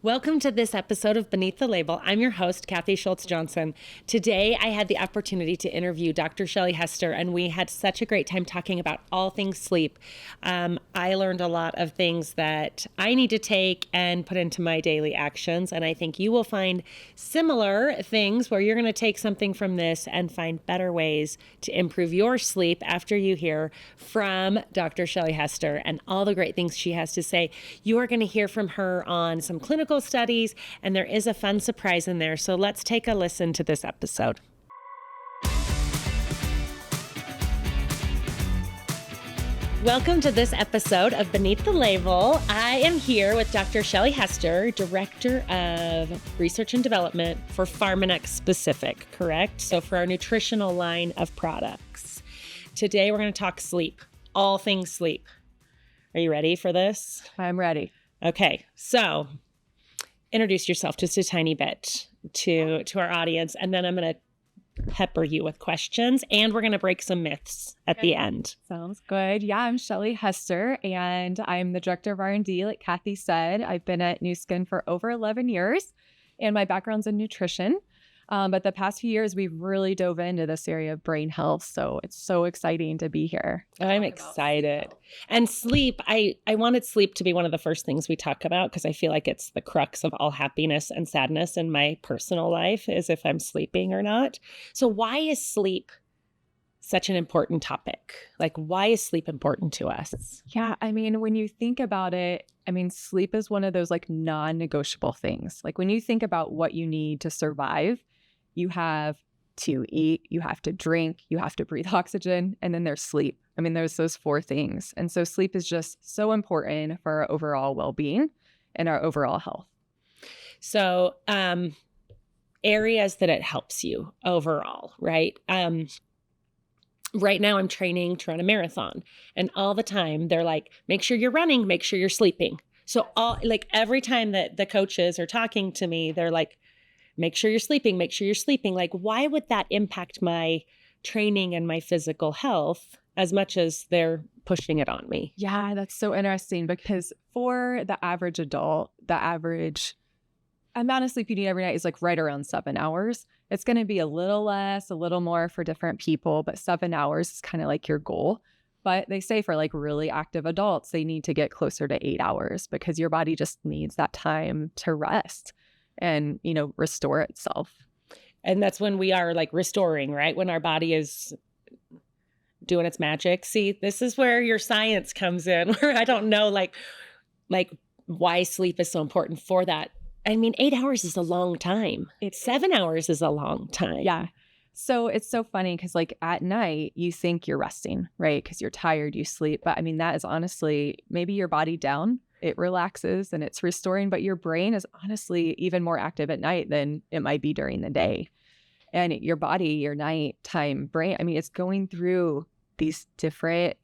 Welcome to this episode of Beneath the Label. I'm your host, Kathy Schultz-Johnson. Today, I had the opportunity to interview Dr. Shelly Hester, and we had such a great time talking about all things sleep. I learned a lot of things that I need to take and put into my daily actions, and I think you will find similar things where you're going to take something from this and find better ways to improve your sleep after you hear from Dr. Shelly Hester and all the great things she has to say. You are going to hear from her on some clinical studies, and there is a fun surprise in there. So let's take a listen to this episode. Welcome to this episode of Beneath the Label. I am here with Dr. Shelly Hester, Director of Research and Development for Pharmanex Specific, correct? So for our nutritional line of products. Today we're going to talk sleep, all things sleep. Are you ready for this? I'm ready. Okay, so introduce yourself just a tiny bit to our audience, and then I'm going to pepper you with questions, and we're going to break some myths at the end. Sounds good. Yeah, I'm Shelly Hester, and I'm the Director of R&D, like Kathy said. I've been at Nu Skin for over 11 years, and my background's in nutrition. But the past few years, we've really dove into this area of brain health. So it's so exciting to be here. I'm excited. And sleep, I wanted sleep to be one of the first things we talk about because I feel like it's the crux of all happiness and sadness in my personal life is if I'm sleeping or not. So why is sleep such an important topic? Like, why is sleep important to us? Yeah, I mean, when you think about it, sleep is one of those like non-negotiable things. Like when you think about what you need to survive, you have to eat, you have to drink, you have to breathe oxygen, and then there's sleep. There's those four things. And so sleep is just so important for our overall well-being and our overall health. So, areas that it helps you overall, right? Right now I'm training to run a marathon, and all the time they're like, make sure you're running, make sure you're sleeping. So every time that the coaches are talking to me, they're like, make sure you're sleeping, make sure you're sleeping. Like, why would that impact my training and my physical health as much as they're pushing it on me? Yeah, that's so interesting because for the average adult, the average amount of sleep you need every night is like right around 7 hours. It's going to be a little less, a little more for different people, but 7 hours is kind of like your goal. But they say for like really active adults, they need to get closer to 8 hours because your body just needs that time to rest and, restore itself. And that's when we are like restoring, right? When our body is doing its magic. See, this is where your science comes in, where I don't know, like why sleep is so important for that. 8 hours is a long time. 7 hours is a long time. Yeah. So it's so funny because like at night, you think you're resting, right? Because you're tired, you sleep. But that is honestly maybe your body down. It relaxes and it's restoring, but your brain is honestly even more active at night than it might be during the day. And your body, your nighttime brain, it's going through these different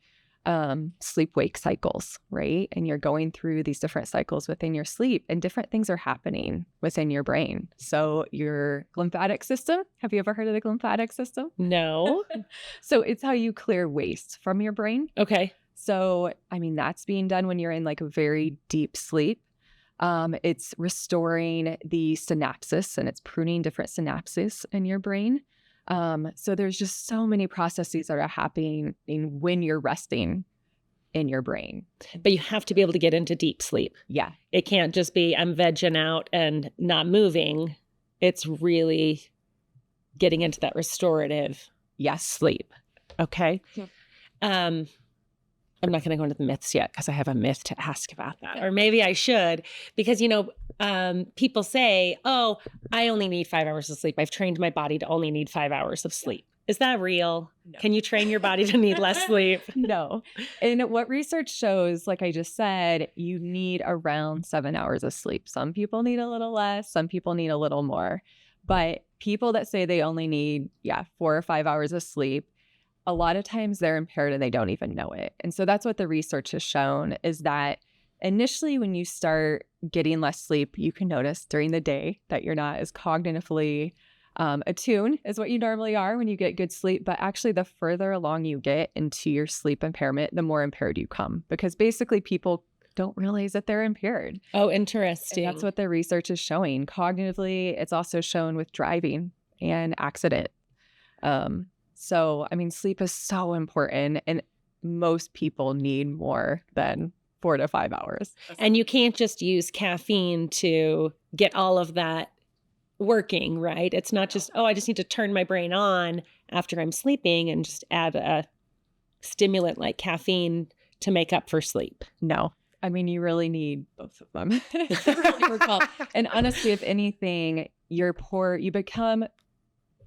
sleep-wake cycles, right? And you're going through these different cycles within your sleep and different things are happening within your brain. So your lymphatic system, have you ever heard of the lymphatic system? No. So it's how you clear waste from your brain. Okay. So, that's being done when you're in like a very deep sleep. It's restoring the synapses and it's pruning different synapses in your brain. So there's just so many processes that are happening when you're resting in your brain. But you have to be able to get into deep sleep. Yeah. It can't just be I'm vegging out and not moving. It's really getting into that restorative sleep. Okay. Yeah. I'm not going to go into the myths yet because I have a myth to ask about that. Or maybe I should because, people say, oh, I only need 5 hours of sleep. I've trained my body to only need 5 hours of sleep. Is that real? No. Can you train your body to need less sleep? No. And what research shows, like I just said, you need around 7 hours of sleep. Some people need a little less. Some people need a little more. But people that say they only need, 4 or 5 hours of sleep, a lot of times they're impaired and they don't even know it. And so that's what the research has shown is that initially when you start getting less sleep, you can notice during the day that you're not as cognitively attuned as what you normally are when you get good sleep. But actually the further along you get into your sleep impairment, the more impaired you come because basically people don't realize that they're impaired. Oh, And interesting. that's what the research is showing. Cognitively, it's also shown with driving and accident. So, I mean, sleep is so important, and most people need more than 4 to 5 hours. And you can't just use caffeine to get all of that working, right? It's not just, oh, I just need to turn my brain on after I'm sleeping and just add a stimulant like caffeine to make up for sleep. No. I mean, you really need both of them to really work well. And honestly, if anything, you become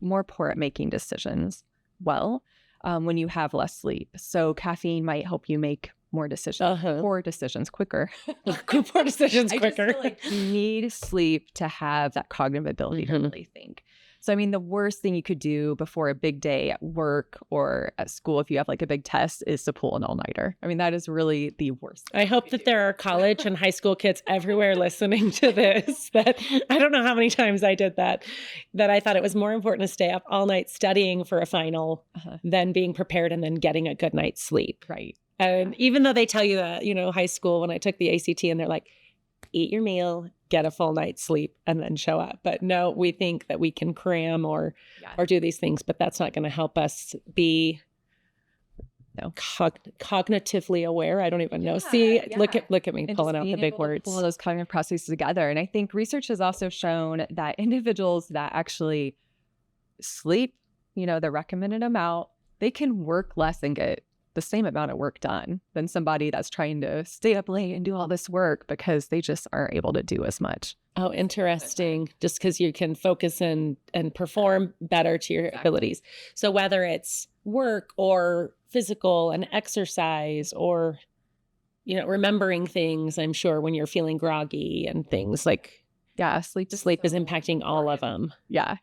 more poor at making decisions when you have less sleep. So caffeine might help you make more decisions, poor decisions quicker. Poor decisions quicker. I just feel like you need sleep to have that cognitive ability to really think. So, I mean, the worst thing you could do before a big day at work or at school, if you have like a big test, is to pull an all-nighter. I mean, that is really the worst. I hope that there are college and high school kids everywhere listening to this. That I don't know how many times I did that I thought it was more important to stay up all night studying for a final than being prepared and then getting a good night's sleep. Right. And even though they tell you that, high school, when I took the ACT and they're like, eat your meal, get a full night's sleep, and then show up. But no, we think that we can cram or do these things, but that's not going to help us be cognitively aware. I don't even know. See, look at me and pulling out the big words. Pull those cognitive processes together. And I think research has also shown that individuals that actually sleep, the recommended amount, they can work less and get the same amount of work done than somebody that's trying to stay up late and do all this work because they just aren't able to do as much. Oh, interesting. Just because you can focus and perform better to your abilities. So whether it's work or physical and exercise or, remembering things, I'm sure when you're feeling groggy and things like, sleep is impacting all of them. Yeah.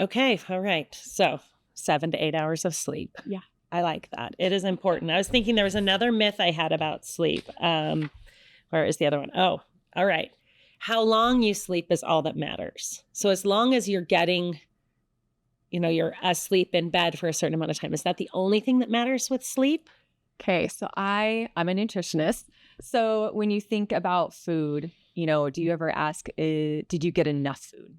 Okay. All right. So 7 to 8 hours of sleep. Yeah. I like that. It is important. I was thinking there was another myth I had about sleep. Where is the other one? Oh, all right. How long you sleep is all that matters. So as long as you're getting, you're asleep in bed for a certain amount of time, is that the only thing that matters with sleep? Okay. So I'm a nutritionist. So when you think about food, do you ever ask, did you get enough food?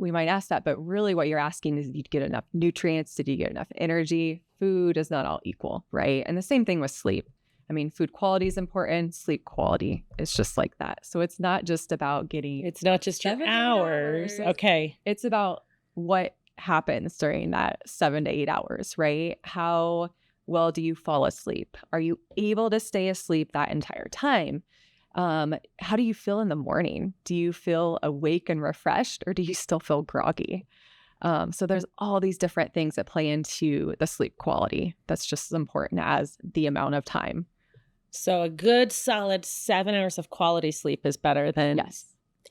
We might ask that, but really what you're asking is, did you get enough nutrients? Did you get enough energy? Food is not all equal, right? And the same thing with sleep. I mean, food quality is important. Sleep quality is just like that. So it's not just about it's not just your hours. Okay. It's about what happens during that 7 to 8 hours, right? How well do you fall asleep? Are you able to stay asleep that entire time? How do you feel in the morning? Do you feel awake and refreshed, or do you still feel groggy? So there's all these different things that play into the sleep quality. That's just as important as the amount of time. So a good solid 7 hours of quality sleep is better than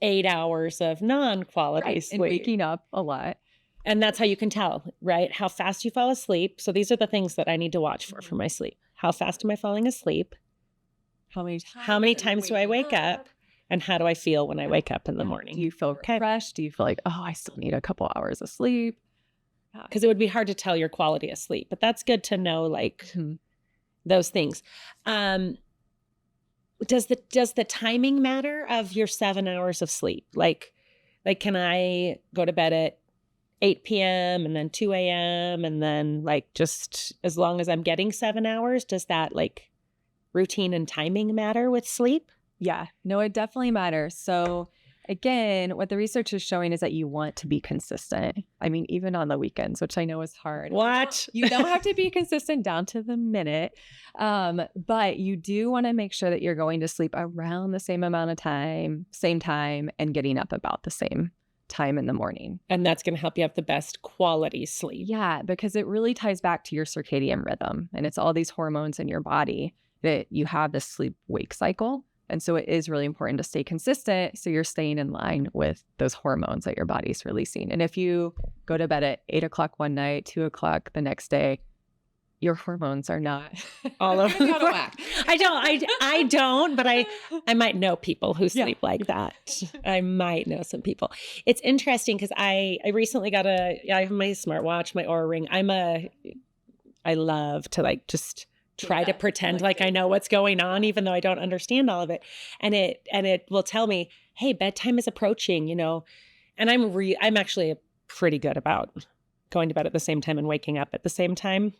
8 hours of non-quality sleep. And waking up a lot. And that's how you can tell, right? How fast you fall asleep. So these are the things that I need to watch for my sleep. How fast am I falling asleep? How many times do I wake up? And how do I feel when I wake up in the morning? Do you feel refreshed? Do you feel like, I still need a couple hours of sleep? Because it would be hard to tell your quality of sleep, but that's good to know, those things. Does the timing matter of your 7 hours of sleep? Like, can I go to bed at 8 p.m. and then 2 a.m. and then just as long as I'm getting 7 hours, does that routine and timing matter with sleep? Yeah, no, it definitely matters. So again, what the research is showing is that you want to be consistent. I mean, even on the weekends, which I know is hard. What? You don't have to be consistent down to the minute, but you do want to make sure that you're going to sleep around the same amount of time, same time, and getting up about the same time in the morning. And that's going to help you have the best quality sleep. Yeah, because it really ties back to your circadian rhythm. And it's all these hormones in your body that you have this sleep-wake cycle. And so it is really important to stay consistent so you're staying in line with those hormones that your body's releasing. And if you go to bed at 8 o'clock one night, 2 o'clock the next day, your hormones are not all over out of whack. I don't, but I might know people who sleep like that. I might know some people. It's interesting because I recently got I have my smartwatch, my Oura Ring. I love to just try to pretend like I know what's going on, even though I don't understand all of it. And it will tell me, hey, bedtime is approaching, and I'm actually pretty good about going to bed at the same time and waking up at the same time.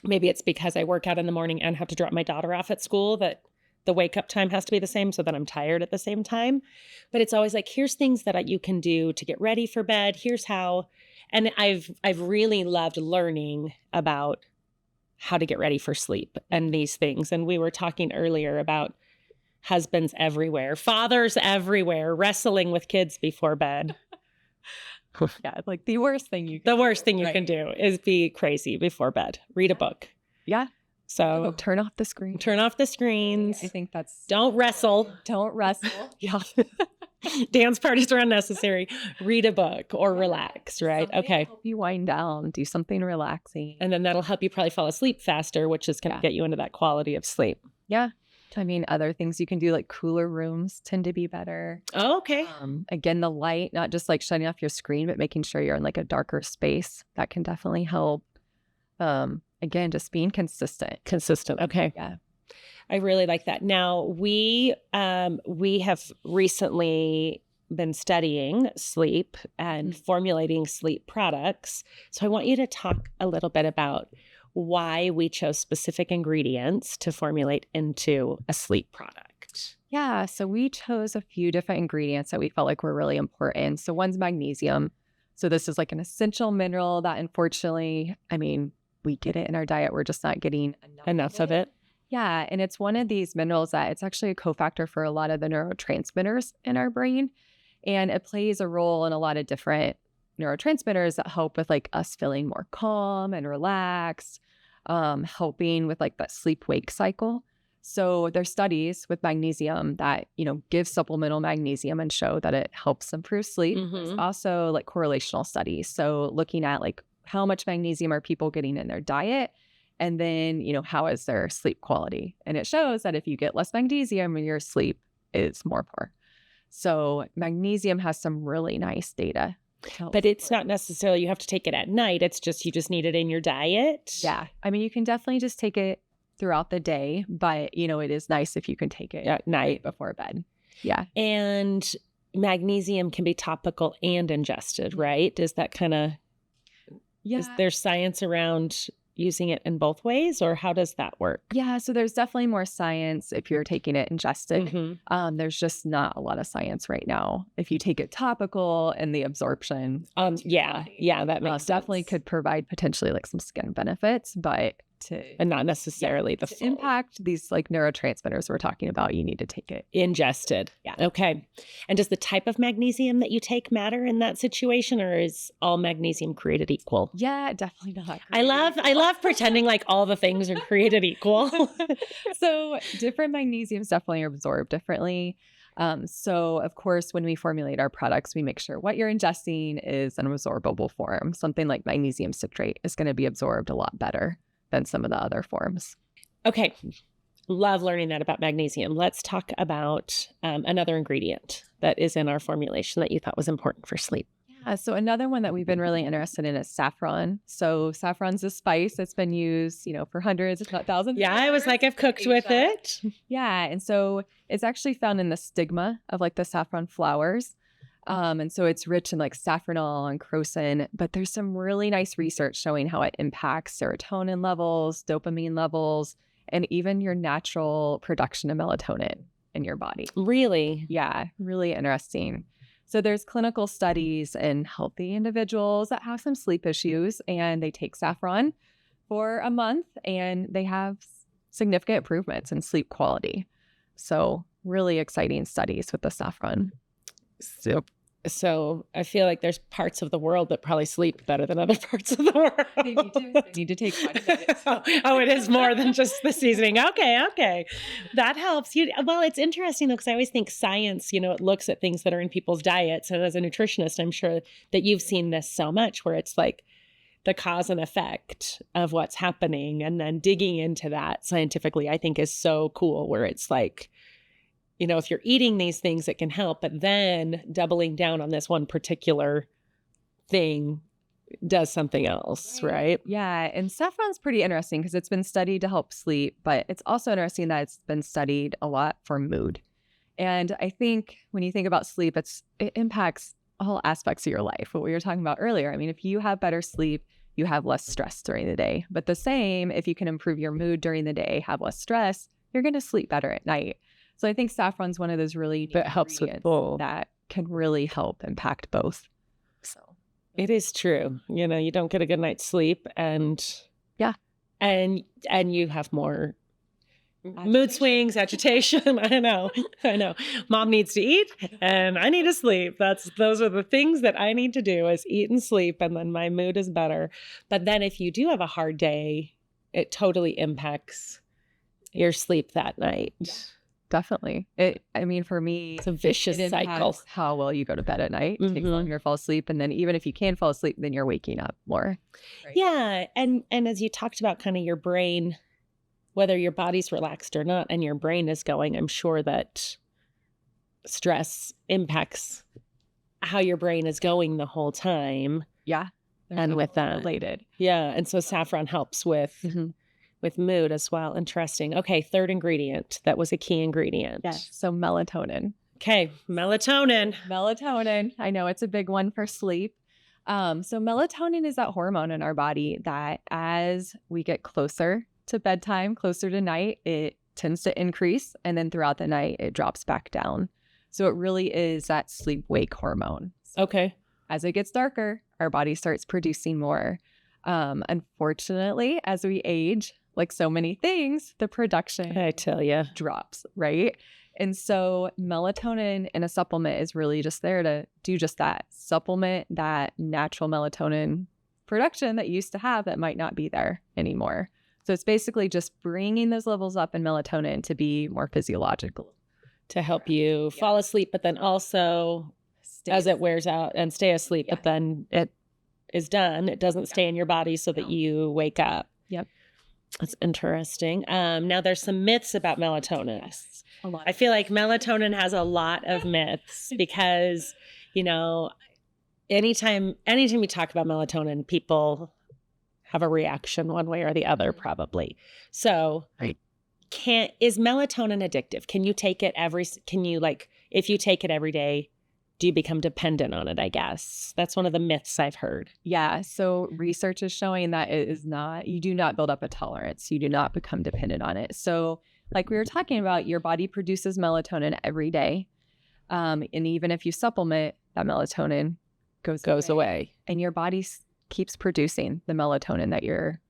Maybe it's because I work out in the morning and have to drop my daughter off at school that the wake up time has to be the same so that I'm tired at the same time. But it's always like, here's things that you can do to get ready for bed. Here's how. And I've really loved learning about how to get ready for sleep and these things. And we were talking earlier about husbands everywhere, fathers everywhere, wrestling with kids before bed. Yeah, like the worst thing you can do is be crazy before bed. Read a book. Yeah. So turn off the screen. Turn off the screens. I think that's... Don't wrestle. Don't wrestle. Yeah. Dance parties are unnecessary. Read a book or relax, right? Something Okay. to help you wind down. Do something relaxing. And then that'll help you probably fall asleep faster, which is going to get you into that quality of sleep. Yeah. I mean, other things you can do, like cooler rooms tend to be better. Oh, okay. Again, the light, not just like shutting off your screen, but making sure you're in like a darker space. That can definitely help. Again, just being consistent. Okay. Yeah. I really like that. Now, we have recently been studying sleep and formulating sleep products. So I want you to talk a little bit about why we chose specific ingredients to formulate into a sleep product. Yeah. So we chose a few different ingredients that we felt like were really important. So one's magnesium. So this is like an essential mineral that unfortunately, we get it in our diet. We're just not getting enough of it. Yeah. And it's one of these minerals that it's actually a cofactor for a lot of the neurotransmitters in our brain. And it plays a role in a lot of different neurotransmitters that help with like us feeling more calm and relaxed, helping with like that sleep-wake cycle. So there's studies with magnesium that, give supplemental magnesium and show that it helps improve sleep. Mm-hmm. There's also like correlational studies. So looking at like how much magnesium are people getting in their diet? And then, how is their sleep quality? And it shows that if you get less magnesium, your sleep is more poor. So magnesium has some really nice data. But it's not necessarily you have to take it at night. It's just you just need it in your diet. Yeah. You can definitely just take it throughout the day, but, it is nice if you can take it at night before bed. Yeah. And magnesium can be topical and ingested, right? Is that kind of... Yeah. Is there science around using it in both ways, or how does that work? Yeah, so there's definitely more science if you're taking it ingested. Mm-hmm. There's just not a lot of science right now. If you take it topical and the absorption, that makes sense. Definitely could provide potentially like some skin benefits, but and not necessarily the full impact these like neurotransmitters we're talking about, you need to take it ingested. Yeah. Okay. And does the type of magnesium that you take matter in that situation, or is all magnesium created equal? Yeah, definitely not. I love pretending like all the things are created equal. So different magnesiums definitely are absorbed differently. So of course, when we formulate our products, we make sure what you're ingesting is an absorbable form. Something like magnesium citrate is going to be absorbed a lot better than some of the other forms. Okay. Love learning that about magnesium. Let's talk about another ingredient that is in our formulation that you thought was important for sleep. Yeah, so another one that we've been really interested in is saffron. So saffron's a spice that's been used, for hundreds, if not thousands. Yeah, I was like, I've cooked with it. Yeah, and so it's actually found in the stigma of like the saffron flowers. And so it's rich in like saffronol and crocin, but there's some really nice research showing how it impacts serotonin levels, dopamine levels, and even your natural production of melatonin in your body. Really? Yeah, really interesting. So there's clinical studies in healthy individuals that have some sleep issues, and they take saffron for a month and they have significant improvements in sleep quality. So really exciting studies with the saffron. So I feel like there's parts of the world that probably sleep better than other parts of the world. They need to take vitamins. Oh, it is more than just the seasoning. Okay. That helps you. Well, it's interesting though, because I always think science, it looks at things that are in people's diets. And as a nutritionist, I'm sure that you've seen this so much where it's like the cause and effect of what's happening. And then digging into that scientifically, I think is so cool, where it's like, if you're eating these things, it can help, but then doubling down on this one particular thing does something else, right? Yeah. And saffron's pretty interesting because it's been studied to help sleep, but it's also interesting that it's been studied a lot for mood. And I think when you think about sleep, it impacts all aspects of your life. What we were talking about earlier. I mean, if you have better sleep, you have less stress during the day. But the same, if you can improve your mood during the day, have less stress, you're going to sleep better at night. So I think saffron's one of those really That helps with both. that can really help impact both. So it is true. You know, you don't get a good night's sleep and yeah. And you have more mood swings, agitation. I know. Mom needs to eat and I need to sleep. Those are the things that I need to do is eat and sleep. And then my mood is better. But then if you do have a hard day, it totally impacts your sleep that night. Yeah, definitely. For me, it's a vicious cycle. How well you go to bed at night. It takes longer to fall asleep. And then even if you can fall asleep, then you're waking up more. Right? Yeah. And as you talked about kind of your brain, whether your body's relaxed or not and your brain is going, I'm sure that stress impacts how your brain is going the whole time. Yeah. And with that related. Yeah. And so saffron helps with mood as well. Interesting. Okay. Third ingredient. That was a key ingredient. Yes. So melatonin. Okay. Melatonin. I know it's a big one for sleep. So melatonin is that hormone in our body that as we get closer to bedtime, closer to night, it tends to increase. And then throughout the night, it drops back down. So it really is that sleep-wake hormone. Okay. As it gets darker, our body starts producing more. Unfortunately, as we age, like so many things, the production, I tell you, drops, right? And so melatonin in a supplement is really just there to do just that, supplement that natural melatonin production that you used to have that might not be there anymore. So it's basically just bringing those levels up in melatonin to be more physiological. To help you fall asleep, but then also as it wears out and stay asleep, but then it is done. It doesn't stay in your body so that you wake up. Yep. That's interesting. Now there's some myths about melatonin. Yes, a lot. I feel like melatonin has a lot of myths because, anytime we talk about melatonin, people have a reaction one way or the other, probably. So right. Is melatonin addictive? Can you take it if you take it every day, do you become dependent on it, I guess? That's one of the myths I've heard. Yeah. So research is showing that it is not, you do not build up a tolerance. You do not become dependent on it. So like we were talking about, your body produces melatonin every day. And even if you supplement, that melatonin goes away. And your body keeps producing the melatonin that you're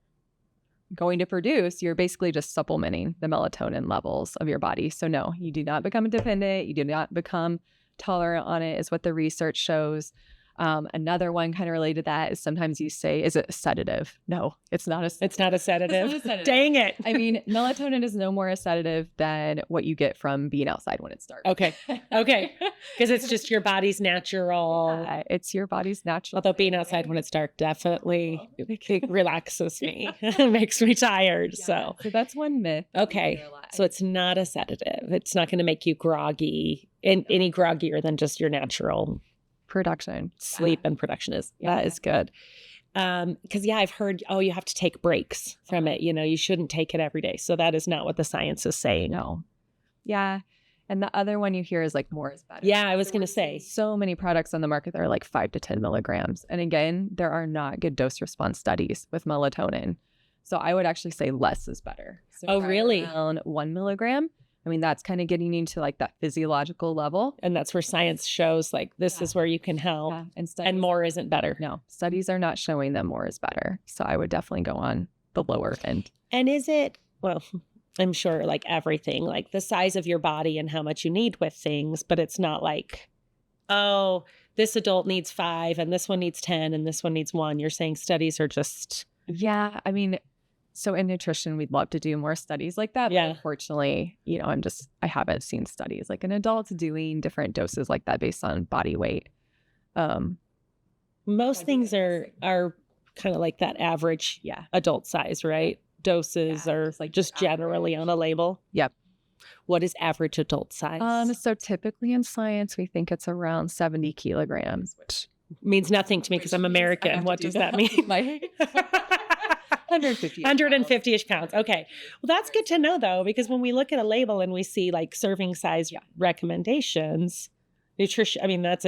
going to produce. You're basically just supplementing the melatonin levels of your body. So no, you do not become dependent. You do not become tolerant on it, is what the research shows. Another one kind of related to that is sometimes you say, is it a sedative? No, it's not a sedative. It's not a sedative. Dang it. I mean, melatonin is no more a sedative than what you get from being outside when it's dark. Okay. Because it's just your body's natural. It's your body's natural. Although being outside when it's dark definitely it relaxes me. It makes me tired. So that's one myth. Okay. So it's not a sedative. It's not going to make you groggy, any groggier than just your natural production. Sleep and production is. That is good. Because I've heard, you have to take breaks from it. You shouldn't take it every day. So that is not what the science is saying. No. Yeah. And the other one you hear is like more is better. Yeah, I was going to say. So many products on the market that are like 5 to 10 milligrams. And again, there are not good dose response studies with melatonin. So I would actually say less is better. So really? Around 1 milligram. I mean, that's kind of getting into like that physiological level. And that's where science shows like this is where you can help. Yeah. And more isn't better. No, studies are not showing that more is better. So I would definitely go on the lower end. And is it, I'm sure like everything, like the size of your body and how much you need with things, but it's not like, this adult needs 5 and this one needs 10 and this one needs 1. You're saying studies are just. Yeah. I mean, so in nutrition, we'd love to do more studies like that. Yeah. But unfortunately, I haven't seen studies like an adult doing different doses like that based on body weight. Most things are kind of like that average adult size, right? Doses are like just generally on a label. Yep. What is average adult size? So typically in science, we think it's around 70 kilograms, which means nothing to me because I'm American. What does that mean? 150. 150-ish pounds. Okay. Well, that's good to know though, because when we look at a label and we see like serving size recommendations, nutrition, I mean, that's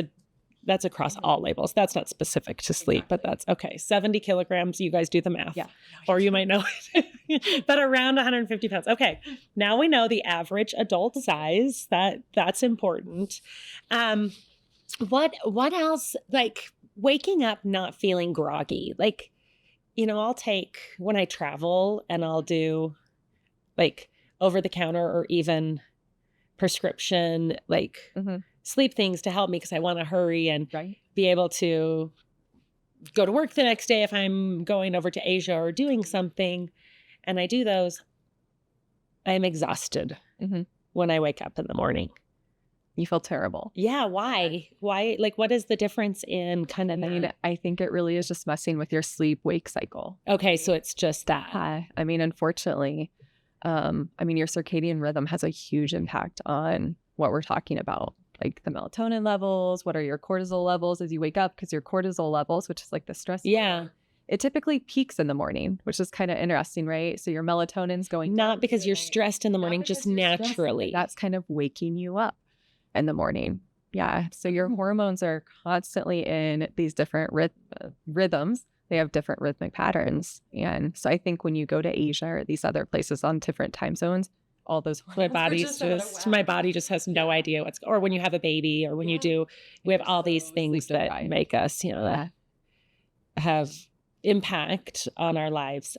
across all labels. That's not specific to sleep, but that's okay. 70 kilograms. You guys do the math. Yeah. Or you might know it, but around 150 pounds. Okay. Now we know the average adult size. That's important. What else? Like waking up not feeling groggy. Like, I'll take when I travel and I'll do like over the counter or even prescription, like sleep things to help me because I want to hurry and be able to go to work the next day if I'm going over to Asia or doing something. And I do those. I'm exhausted when I wake up in the morning. You feel terrible. Yeah. Why? Like, what is the difference in kind of that? I think it really is just messing with your sleep-wake cycle. Okay. So it's just that. I mean, unfortunately, your circadian rhythm has a huge impact on what we're talking about, like the melatonin levels. What are your cortisol levels as you wake up? Because your cortisol levels, which is like the stress. Yeah. It typically peaks in the morning, which is kind of interesting, right? So your melatonin's going not because you're stressed in the morning, just naturally. That's kind of waking you up in the morning. Yeah. So your hormones are constantly in these different rhythms. They have different rhythmic patterns. And so I think when you go to Asia or these other places on different time zones, all those my body just has no idea or when you have a baby or when you do, we have all these things that make us, that have impact on our lives.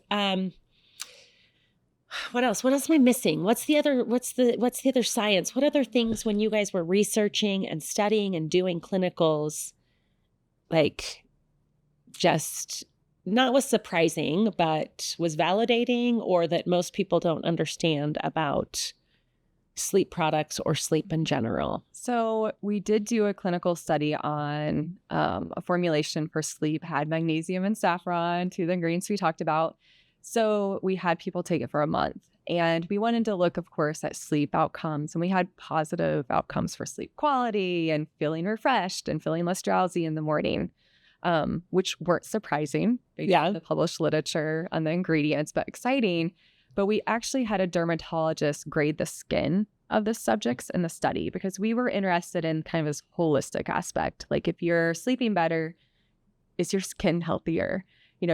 What else am I missing? What's the other science? What other things when you guys were researching and studying and doing clinicals, like just not was surprising, but was validating or that most people don't understand about sleep products or sleep in general? So we did do a clinical study on a formulation for sleep, had magnesium and saffron, two of the ingredients we talked about. So we had people take it for a month and we wanted to look, of course, at sleep outcomes, and we had positive outcomes for sleep quality and feeling refreshed and feeling less drowsy in the morning, which weren't surprising based on the published literature on the ingredients, but exciting. But we actually had a dermatologist grade the skin of the subjects in the study because we were interested in kind of this holistic aspect. Like if you're sleeping better, is your skin healthier?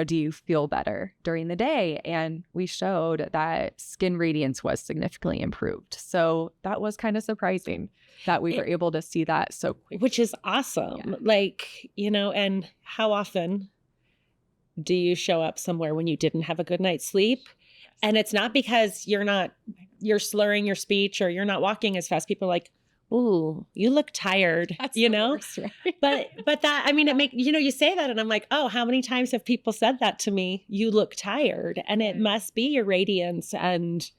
Do you feel better during the day? And we showed that skin radiance was significantly improved. So that was kind of surprising that we were able to see that so quickly. Which is awesome. Yeah. Like, and how often do you show up somewhere when you didn't have a good night's sleep? And it's not because you're slurring your speech or you're not walking as fast. People are like, ooh, you look tired, That's the worst, right? but that, you say that and I'm like, oh, how many times have people said that to me? You look tired, and it must be your radiance and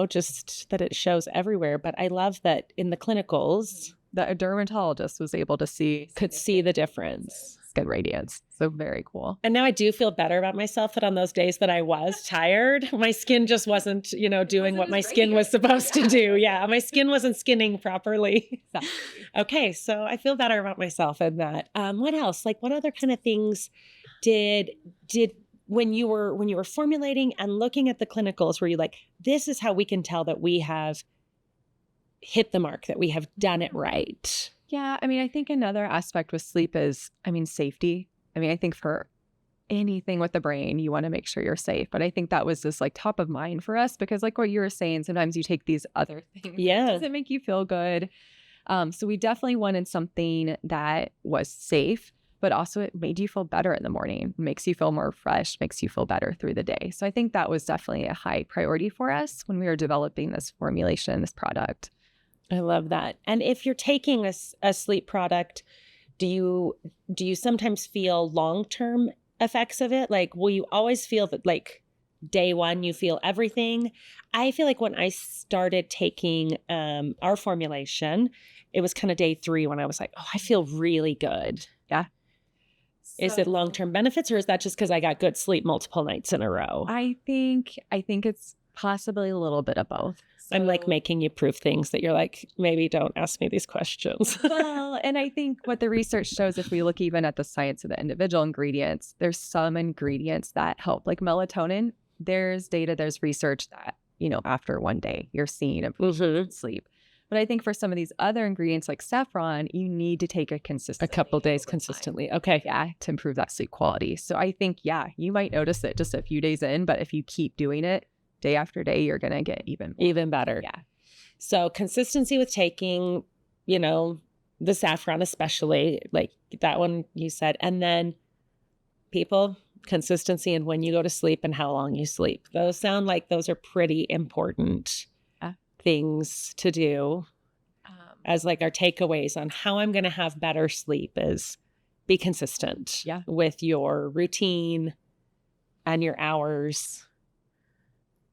just that it shows everywhere. But I love that in the clinicals, that a dermatologist was able to could see the difference. Skin radiance. So very cool. And now I do feel better about myself that on those days that I was tired, my skin just wasn't, doing what my skin was supposed to do. Yeah. My skin wasn't skinning properly. Exactly. Okay. So I feel better about myself in that. What else? Like what other kind of things did when you were formulating and looking at the clinicals, were you like, this is how we can tell that we have hit the mark, that we have done it right? Yeah. I think another aspect with sleep is, safety. I think for anything with the brain, you want to make sure you're safe. But I think that was just like top of mind for us because like what you were saying, sometimes you take these other things. Yeah. Does it make you feel good? So we definitely wanted something that was safe, but also it made you feel better in the morning, makes you feel more fresh, makes you feel better through the day. So I think that was definitely a high priority for us when we were developing this formulation, this product. I love that. And if you're taking a sleep product, do you sometimes feel long-term effects of it? Like, will you always feel that like day one, you feel everything? I feel like when I started taking our formulation, it was kind of day 3 when I was like, oh, I feel really good. Yeah. Is it long-term benefits or is that just because I got good sleep multiple nights in a row? I think it's possibly a little bit of both. I'm like making you prove things that you're like, maybe don't ask me these questions. Well, and I think what the research shows, if we look even at the science of the individual ingredients, there's some ingredients that help, like melatonin. There's data, there's research that, after one day you're seeing improved sleep. But I think for some of these other ingredients like saffron, you need to take a couple days consistently. Okay. Yeah, to improve that sleep quality. So I think, you might notice it just a few days in, but if you keep doing it day after day, you're going to get even better. Yeah. So consistency with taking, the saffron, especially like that one you said, and then people, consistency in when you go to sleep and how long you sleep. Those sound like those are pretty important things to do as like our takeaways on how I'm going to have better sleep is be consistent with your routine and your hours.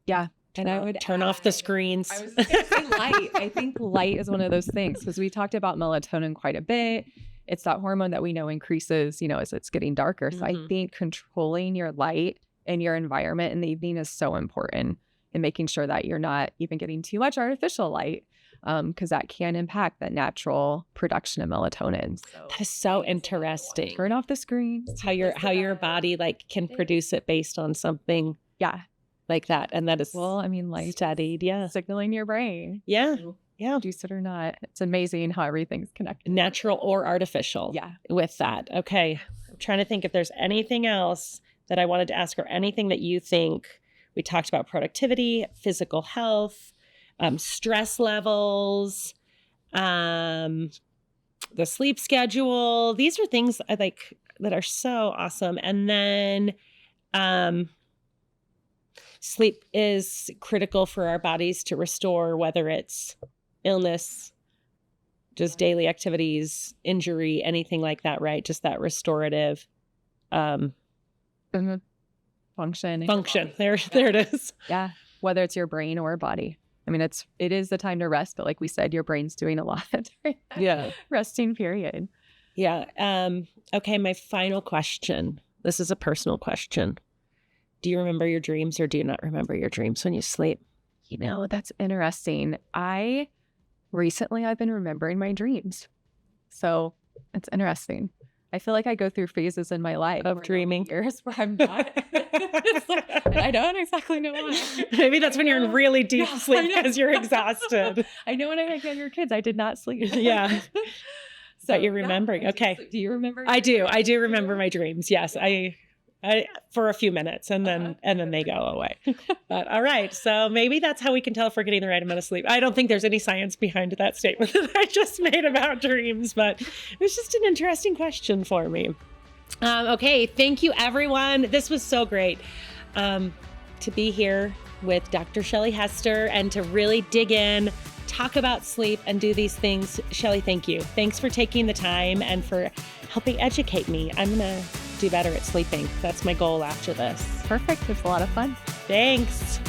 Yeah. And I would turn off the screens. I was going to say light. I think light is one of those things because we talked about melatonin quite a bit. It's that hormone that we know increases, as it's getting darker. So I think controlling your light and your environment in the evening is so important, and making sure that you're not even getting too much artificial light, because that can impact that natural production of melatonin. So that is so interesting. Turn off the screens. How your body like can produce it based on something. Yeah. Like that. And that is light studied. Yeah. Signaling your brain. Yeah. Yeah. Juice it or not. It's amazing how everything's connected. Natural or artificial. Yeah. With that. Okay. I'm trying to think if there's anything else that I wanted to ask or anything that you think. We talked about productivity, physical health, stress levels, the sleep schedule. These are things I like that are so awesome. And then sleep is critical for our bodies to restore, whether it's illness, just daily activities, injury, anything like that, right? Just that restorative function. There it is. Yeah. Whether it's your brain or body. I mean, it is the time to rest, but like we said, your brain's doing a lot during that resting period. Yeah. Okay. My final question. This is a personal question. Do you remember your dreams or do you not remember your dreams when you sleep? That's interesting. I've been remembering my dreams. So it's interesting. I feel like I go through phases in my life of dreaming. Years where I'm not. And I don't exactly know why. Maybe that's when you're in really deep sleep because you're exhausted. I know when I had younger kids, I did not sleep. Yeah. So you're remembering. Okay. Do you remember? I do. I do remember my dreams. Yes. I for a few minutes and then they go away. But all right. So maybe that's how we can tell if we're getting the right amount of sleep. I don't think there's any science behind that statement that I just made about dreams, but it was just an interesting question for me. Okay. Thank you, everyone. This was so great to be here with Dr. Shelly Hester and to really dig in, talk about sleep and do these things. Shelly, thank you. Thanks for taking the time and for helping educate me. I'm going to do better at sleeping. That's my goal after this. Perfect. It's a lot of fun. Thanks.